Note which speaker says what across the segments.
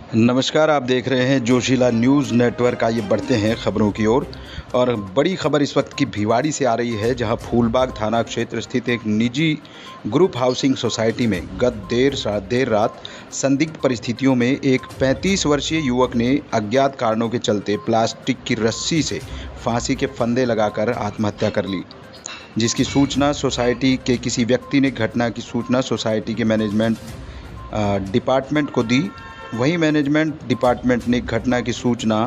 Speaker 1: नमस्कार, आप देख रहे हैं जोशीला न्यूज़ नेटवर्क। आइए बढ़ते हैं खबरों की ओर। और बड़ी खबर इस वक्त की भिवाड़ी से आ रही है, जहां फूलबाग थाना क्षेत्र स्थित एक निजी ग्रुप हाउसिंग सोसाइटी में गत देर रात संदिग्ध परिस्थितियों में एक 35 वर्षीय युवक ने अज्ञात कारणों के चलते प्लास्टिक की रस्सी से फांसी के फंदे लगाकर आत्महत्या कर ली, जिसकी सूचना सोसाइटी के किसी व्यक्ति ने घटना की सूचना सोसाइटी के मैनेजमेंट डिपार्टमेंट को दी। वहीं मैनेजमेंट डिपार्टमेंट ने घटना की सूचना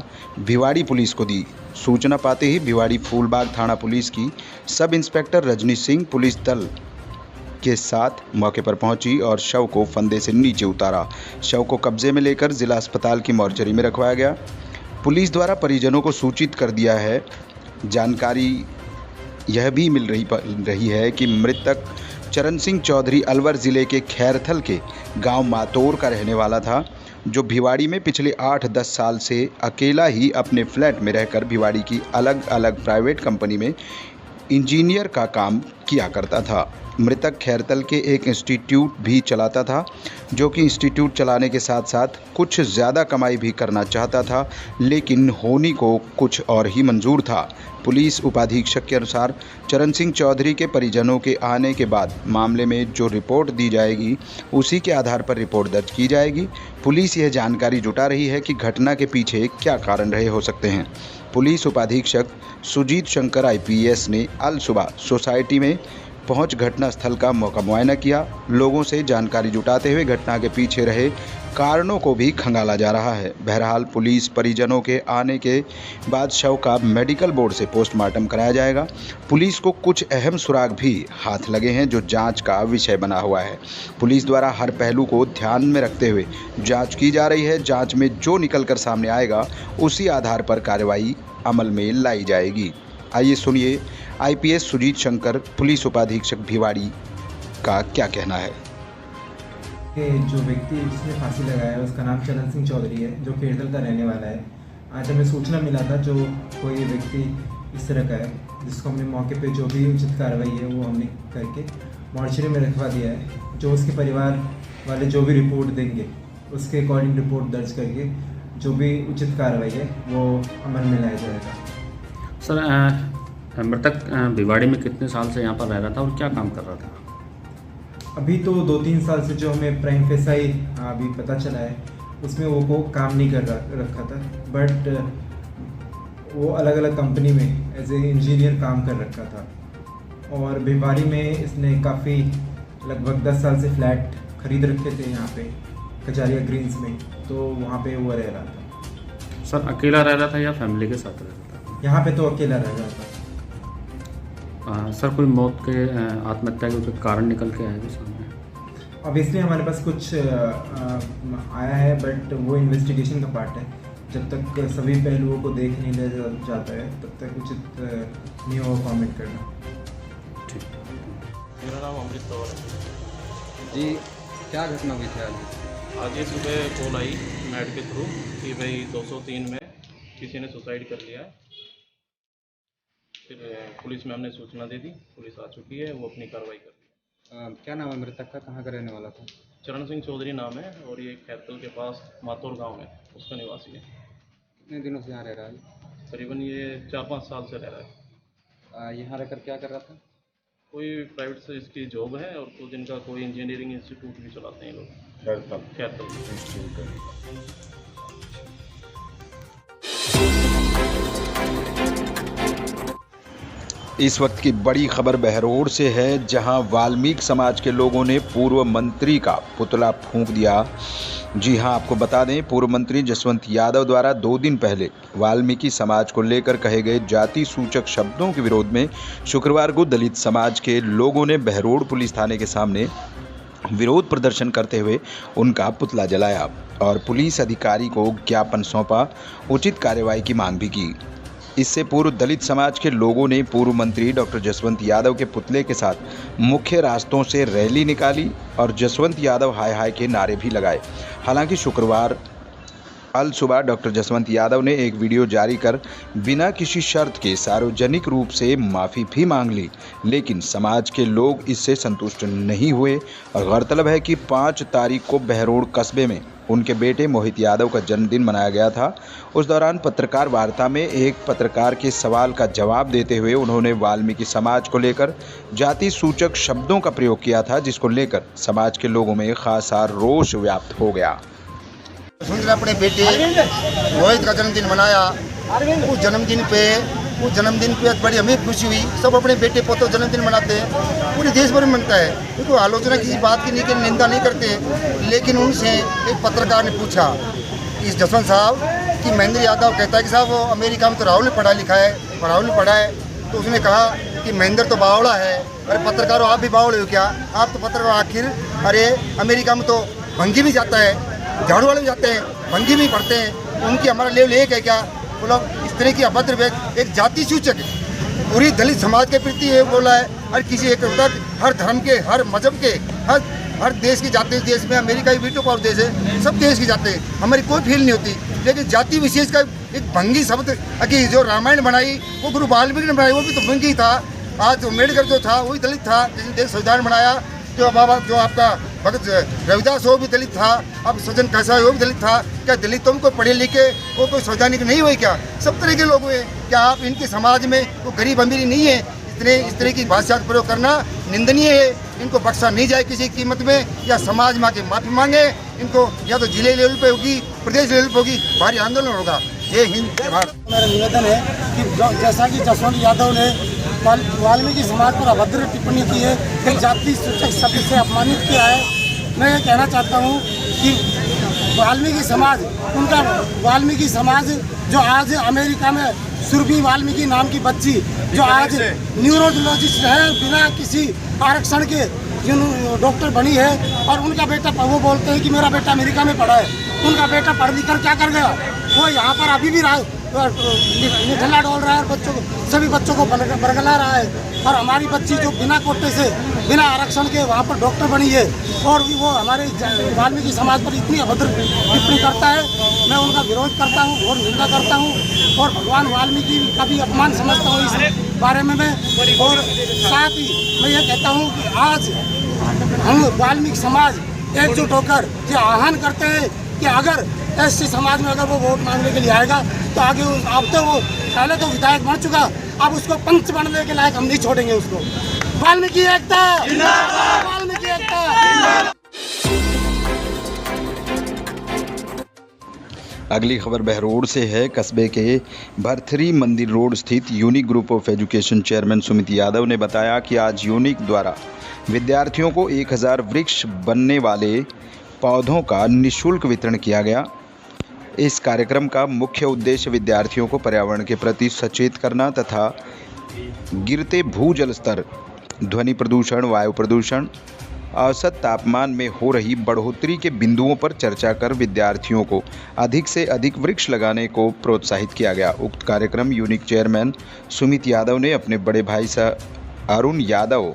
Speaker 1: भिवाड़ी पुलिस को दी। सूचना पाते ही भिवाड़ी फूलबाग थाना पुलिस की sub inspector Rajni Singh police दल के साथ मौके पर पहुंची और शव को फंदे से नीचे उतारा। शव को कब्जे में लेकर जिला अस्पताल की मॉर्चरी में रखवाया गया। पुलिस द्वारा परिजनों को सूचित कर दिया है। जानकारी यह भी मिल रही है कि मृतक चरण सिंह चौधरी अलवर ज़िले के खैरथल के गांव मातौर का रहने वाला था, जो भिवाड़ी में पिछले 8-10 साल से अकेला ही अपने फ्लैट में रहकर भिवाड़ी की अलग अलग प्राइवेट कंपनी में इंजीनियर का काम किया करता था। मृतक खैरथल के एक इंस्टीट्यूट भी चलाता था, जो कि इंस्टीट्यूट चलाने के साथ साथ कुछ ज़्यादा कमाई भी करना चाहता था, लेकिन होनी को कुछ और ही मंजूर था। पुलिस उपाधीक्षक के अनुसार चरण सिंह चौधरी के परिजनों के आने के बाद मामले में जो रिपोर्ट दी जाएगी, उसी के आधार पर रिपोर्ट दर्ज की जाएगी। पुलिस यह जानकारी जुटा रही है कि घटना के पीछे क्या कारण रहे हो सकते हैं। पुलिस उपाधीक्षक सुजीत शंकर IPS ने अल सुबह सोसाइटी में पहुंच घटनास्थल का मौका मुआयना किया। लोगों से जानकारी जुटाते हुए घटना के पीछे रहे कारणों को भी खंगाला जा रहा है। बहरहाल पुलिस परिजनों के आने के बाद शव का मेडिकल बोर्ड से पोस्टमार्टम कराया जाएगा। पुलिस को कुछ अहम सुराग भी हाथ लगे हैं, जो जांच का विषय बना हुआ है। पुलिस द्वारा हर पहलू को ध्यान में रखते हुए जांच की जा रही है। जांच में जो निकल कर सामने आएगा, उसी आधार पर कार्रवाई अमल में लाई जाएगी। आइए सुनिए IPS सुजीत शंकर पुलिस उपाधीक्षक भिवाड़ी का क्या कहना है।
Speaker 2: जो व्यक्ति जिसने फांसी लगाया है उसका नाम चरण सिंह चौधरी है, जो खैरथल का रहने वाला है। आज हमें सूचना मिला था जो कोई व्यक्ति इस तरह का है, जिसको हमने मौके पे जो भी उचित कार्रवाई है वो हमने करके मॉर्चरी में रखवा दिया है। जो उसके परिवार वाले जो भी रिपोर्ट देंगे, उसके अकॉर्डिंग रिपोर्ट दर्ज करके जो भी उचित कार्रवाई है वो अमल में लाया जाएगा।
Speaker 3: सर, मृतक भिवाड़ी में कितने साल से यहाँ पर रह रहा था और क्या काम कर रहा था?
Speaker 2: अभी तो 2-3 साल से जो हमें प्राइम फेसाई अभी पता चला है, उसमें वो काम नहीं कर रखा था, बट वो अलग अलग कंपनी में एज ए इंजीनियर काम कर रखा था। और भिवाड़ी में इसने काफ़ी लगभग 10 साल से फ्लैट खरीद रखे थे यहाँ पे कजारिया ग्रीन्स में, तो वहाँ पे वो रह रहा था।
Speaker 3: सर, अकेला रह रहा था या फैमिली के साथ रह रहा था?
Speaker 2: यहाँ पे तो अकेला रह रहा था।
Speaker 3: सर, कोई मौत के आत्महत्या के कुछ कारण निकल के आए भी सामने?
Speaker 2: ऑब्वियसली हमारे पास कुछ आया है, बट वो इन्वेस्टिगेशन का पार्ट है। जब तक सभी पहलुओं को देख नहीं लिया जाता है, तब तक उचित नहीं होगा कमेंट करना।
Speaker 3: ठीक।
Speaker 4: मेरा नाम अमृत तौर है
Speaker 5: जी। क्या घटना हुई थी
Speaker 4: आज ये सुबह कॉल आई मैड के थ्रू कि भाई 203 में किसी ने सुसाइड कर लिया है। फिर पुलिस में हमने सूचना दे दी, पुलिस आ चुकी है, वो अपनी कार्रवाई कर रही है।
Speaker 5: क्या नाम है मृतक का, कहाँ का रहने वाला था?
Speaker 4: चरण सिंह चौधरी नाम है और ये खैरथल के पास मातौर गांव में उसका निवासी है।
Speaker 5: कितने दिनों से यहाँ रह रहा है?
Speaker 4: करीबन ये 4-5 साल से रह रहा है।
Speaker 5: यहाँ रहकर क्या कर रहा था?
Speaker 4: कोई प्राइवेट से इसकी जॉब है और कुछ दिन का कोई इंजीनियरिंग इंस्टीट्यूट भी चलाते हैं लोग खैरथल।
Speaker 1: इस वक्त की बड़ी खबर बहरोड से है, जहां वाल्मीकि समाज के लोगों ने पूर्व मंत्री का पुतला फूंक दिया। जी हां, आपको बता दें, पूर्व मंत्री जसवंत यादव द्वारा 2 दिन पहले वाल्मीकि समाज को लेकर कहे गए जाति सूचक शब्दों के विरोध में शुक्रवार को दलित समाज के लोगों ने बहरोड पुलिस थाने के सामने विरोध प्रदर्शन करते हुए उनका पुतला जलाया और पुलिस अधिकारी को ज्ञापन सौंपा, उचित कार्रवाई की मांग भी की। इससे पूर्व दलित समाज के लोगों ने पूर्व मंत्री डॉक्टर जसवंत यादव के पुतले के साथ मुख्य रास्तों से रैली निकाली और जसवंत यादव हाय हाय के नारे भी लगाए। हालांकि शुक्रवार अल सुबह डॉक्टर जसवंत यादव ने एक वीडियो जारी कर बिना किसी शर्त के सार्वजनिक रूप से माफ़ी भी मांग ली, लेकिन समाज के लोग इससे संतुष्ट नहीं हुए। और गौरतलब है कि 5 तारीख को बहरोड कस्बे में उनके बेटे मोहित यादव का जन्मदिन मनाया गया था। उस दौरान पत्रकार वार्ता में एक पत्रकार के सवाल का जवाब देते हुए उन्होंने वाल्मीकि समाज को लेकर जाति सूचक शब्दों का प्रयोग किया था, जिसको लेकर समाज के लोगों में खासा रोष व्याप्त हो गया।
Speaker 6: सुंदर अपने बेटे मोहित का जन्मदिन मनाया। उस जन्मदिन पे बड़ी हमें खुशी हुई। सब अपने बेटे पोतों जन्मदिन मनाते हैं, पूरे देश भर में मनता है। उनको आलोचना किसी बात की नहीं, कि निंदा नहीं करते। लेकिन उनसे एक पत्रकार ने पूछा इस जसवंत साहब कि महेंद्र यादव कहता है कि साहब वो अमेरिका में तो राहुल ने पढ़ा लिखा है, राहुल ने पढ़ा है। तो उसने कहा कि महेंद्र तो बावड़ा है। अरे पत्रकारों, आप भी बावड़े हो क्या? आप तो पत्रकार आखिर, अरे अमेरिका में तो भंगी भी जाता है, झाड़ू वाले भी जाते हैं, भंगी भी पढ़ते हैं। उनकी हमारा लेवल एक है क्या? बोला इस तरह की अभद्र व्यक्ति एक जाति सूचक है। पूरी दलित समाज के प्रति ये बोला है। हर किसी एक हर धर्म के, हर मजहब के, हर देश की जाते। देश में अमेरिका ही वीटो पावर देश है, सब देश की जाते हैं, हमारी कोई फील नहीं होती। लेकिन जाति विशेष का एक भंगी शब्द कि जो रामायण बनाई वो गुरु वाल्मीकि ने बनाई, वो भी तो भंगी था। आज अम्बेडकर जो था वही दलित था, जिसने देश संविधान बनाया। जो बाबा जो आपका भगत रविदास वो भी दलित था। अब सज्जन कैसा है वो भी दलित था। क्या दलितों को पढ़े लिखे वो कोई संवैधानिक नहीं हुए क्या? सब तरह के लोग हुए। क्या आप इनके समाज में वो गरीब अमीरी नहीं है? इस तरह की भाषा का प्रयोग करना निंदनीय है। इनको बख्शा नहीं जाए किसी कीमत में, या समाज में आके माफ़ी मांगे। इनको या तो जिले लेवल पे होगी, प्रदेश लेवल पे होगी, भारी आंदोलन होगा। ये हिंद भारत।
Speaker 7: मेरा निवेदन है कि जैसा कि जसवंत यादव ने वाल्मीकि समाज पर अभद्र टिप्पणी की है, एक जाति सूचक शब्द से अपमानित किया है, मैं ये कहना चाहता हूँ कि वाल्मीकि समाज जो आज अमेरिका में सुरभि वाल्मीकि नाम की बच्ची जो आज न्यूरोलॉजिस्ट है, बिना किसी आरक्षण के डॉक्टर बनी है, और उनका बेटा, वो बोलते हैं कि मेरा बेटा अमेरिका में पढ़ा है। उनका बेटा पढ़ लिख कर क्या कर गया? वो यहाँ पर अभी भी निठल्ला डोल रहा है और सभी बच्चों को बरगला रहा है। और हमारी बच्ची जो बिना कोटे से, बिना आरक्षण के वहाँ पर डॉक्टर बनी है, और भी वो हमारे वाल्मीकि समाज पर इतनी अभद्र टिप्पणी करता है। मैं उनका विरोध करता हूँ और निंदा करता हूँ, और भगवान वाल्मीकि का भी अपमान समझता हूँ इस बारे में मैं। और साथ ही मैं ये कहता हूँ कि आज हम वाल्मीकि समाज एकजुट होकर ये आह्वान करते हैं कि अगर एससी समाज में अगर वो वोट मांगने के लिए आएगा तो आगे अब तो वो पहले तो विधायक बन चुका, अब उसको पंच बनने के लायक हम नहीं छोड़ेंगे उसको। वाल्मीकि एकता, वाल्मीकि एकता।
Speaker 1: अगली खबर बहरोड से है। कस्बे के भरथरी मंदिर रोड स्थित unique group of education chairman Sumit Yadav ने बताया कि आज यूनिक द्वारा विद्यार्थियों को 1000 वृक्ष बनने वाले पौधों का निःशुल्क वितरण किया गया। इस कार्यक्रम का मुख्य उद्देश्य विद्यार्थियों को पर्यावरण के प्रति सचेत करना तथा गिरते भूजल स्तर, ध्वनि प्रदूषण, वायु प्रदूषण, औसत तापमान में हो रही बढ़ोतरी के बिंदुओं पर चर्चा कर विद्यार्थियों को अधिक से अधिक वृक्ष लगाने को प्रोत्साहित किया गया। उक्त कार्यक्रम यूनिक चेयरमैन सुमित यादव ने अपने बड़े भाई अरुण यादव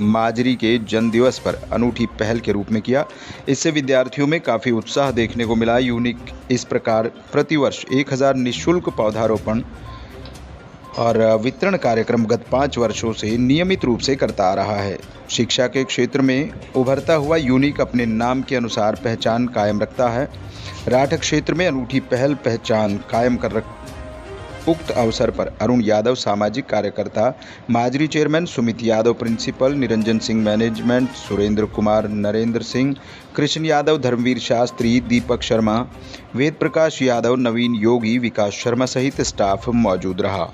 Speaker 1: माजरी के जन्मदिवस पर अनूठी पहल के रूप में किया। इससे विद्यार्थियों में काफ़ी उत्साह देखने को मिला। यूनिक इस प्रकार प्रतिवर्ष 1000 निःशुल्क पौधारोपण और वितरण कार्यक्रम गत 5 वर्षों से नियमित रूप से करता आ रहा है। शिक्षा के क्षेत्र में उभरता हुआ यूनिक अपने नाम के अनुसार पहचान कायम रखता है। राठ क्षेत्र में अनूठी पहचान कायम कर उक्त अवसर पर अरुण यादव सामाजिक कार्यकर्ता, Majri chairman Sumit Yadav principal, Niranjan Singh management, Surendra Kumar, Narendra Singh, Krishna Yadav, Dharamvir Shastri, Deepak Sharma, Ved Prakash Yadav, Naveen Yogi, Vikas Sharma सहित स्टाफ मौजूद रहा।